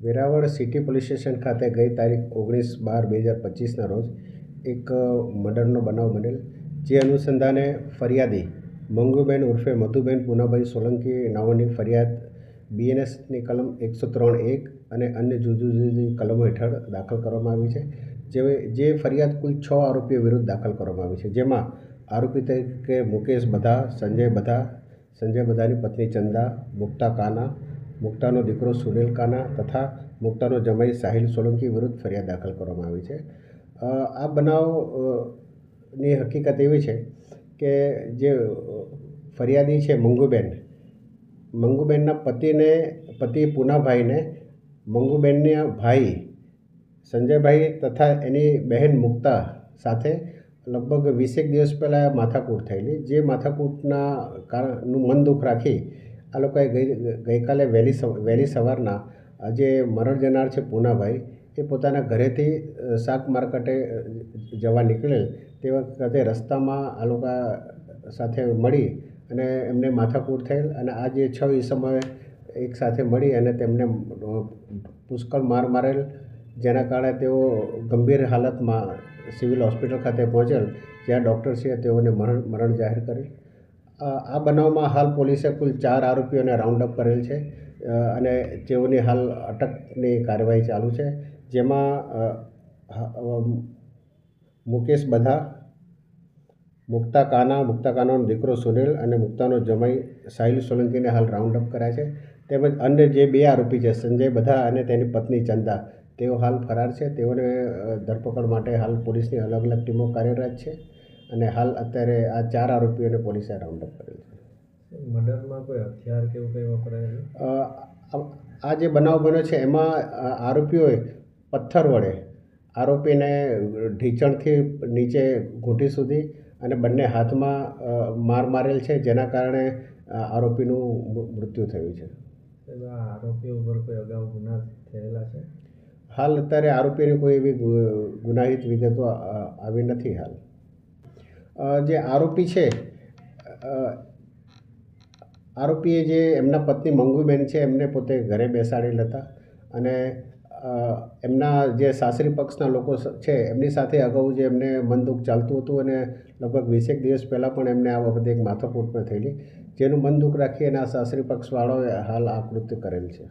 Veraval city police station ખાતે ગઈ તારીખ 19/12/2025ના રોજ એક મર્ડરનો બનાવ બનેલ, જે અનુસંધાને ફરિયાદી મંગુબેન ઉર્ફે મધુબેન પુનાભાઈ સોલંકી નાઓની ફરિયાદ BNSની કલમ 103(1) અને અન્ય જુદી જુદી કલમો હેઠળ દાખલ કરવામાં આવી છે. જે ફરિયાદ કુલ 6 આરોપીઓ વિરુદ્ધ દાખલ કરવામાં આવી છે, જેમાં આરોપી તરીકે મુકેશ બધા, સંજય બધાની પત્ની ચંદા, મુક્તા કાના, મુક્તાનો દીકરો સુનિલ કાના તથા મુક્તાનો જમાઈ સાહિલ સોલંકી વિરુદ્ધ ફરિયાદ દાખલ કરવામાં આવી છે. આ બનાવની હકીકત એવી છે કે જે ફરિયાદી છે મંગુબેનના પતિ પુનાભાઈને મંગુબેનના ભાઈ સંજયભાઈ તથા એની બહેન મુક્તા સાથે લગભગ 20 દિવસ પહેલાં માથાકૂટ થયેલી. જે માથાકૂટના કારણનું મન દુઃખ રાખી આ લોકોએ ગઈકાલે વહેલી સવારના જે મરણ જનાર છે પુનાભાઈ, એ પોતાના ઘરેથી શાક માર્કેટે જવા નીકળેલ તે વખતે રસ્તામાં આ લોકો સાથે મળી અને એમને માથાકૂટ થયેલ અને આ જે 6 ઈસમોએ એક સાથે મળી અને તેમને પુષ્કળ માર મારેલ, જેના કારણે તેઓ ગંભીર હાલતમાં સિવિલ હોસ્પિટલ ખાતે પહોંચેલ, જ્યાં ડૉક્ટરશ્રીએ તેઓને મરણ જાહેર કરેલ. આ બનાવમાં હાલ પોલીસે કુલ 4 આરોપીઓને રાઉન્ડ અપ કરેલ છે અને તેઓની હાલ અટકની કાર્યવાહી ચાલુ છે, જેમાં મુકેશ બધા, મુક્તા કાનાનો દીકરો સુનિલ અને મુક્તાનો જમાઈ સાહિલ સોલંકીને હાલ રાઉન્ડ અપ કર્યા છે. તેમજ અન્ય જે 2 આરોપી છે સંજય બધા અને તેની પત્ની ચંદા, તેઓ હાલ ફરાર છે. તેઓને ધરપકડ માટે હાલ પોલીસની અલગ અલગ ટીમો કાર્યરત છે અને હાલ અત્યારે આ 4 આરોપીઓને પોલીસે રાઉન્ડ અપ કરેલ છે. મર્ડરમાં કોઈ હથિયાર કે એવું કંઈ વપરાયેલું? આ જે બનાવ બન્યો છે એમાં આરોપીઓએ પથ્થર વડે આરોપીને ઢીંચણથી નીચે ઘૂંટી સુધી અને બંને હાથમાં માર મારેલ છે, જેના કારણે આરોપીનું મૃત્યુ થયું છે. આરોપીઓ ઉપર કોઈ અગાઉ ગુના થયેલા છે? હાલ અત્યારે આરોપીની કોઈ એવી ગુનાહિત વિગતો આવી નથી. હાલ જે આરોપી છે, આરોપીએ જે એમના પત્ની મંગુબેન છે એમને પોતે ઘરે બેસાડેલ હતા અને એમના જે સાસરી પક્ષના લોકો છે એમની સાથે અગાઉ જે એમને મન દુઃખ ચાલતું હતું અને લગભગ 20 દિવસ પહેલાં પણ એમને આ બાબતે એક માથાકૂટ પણ થયેલી, જેનું મન દુઃખ રાખી અને આ સાસરી પક્ષવાળાઓએ હાલ આ કૃત્ય કરેલ છે.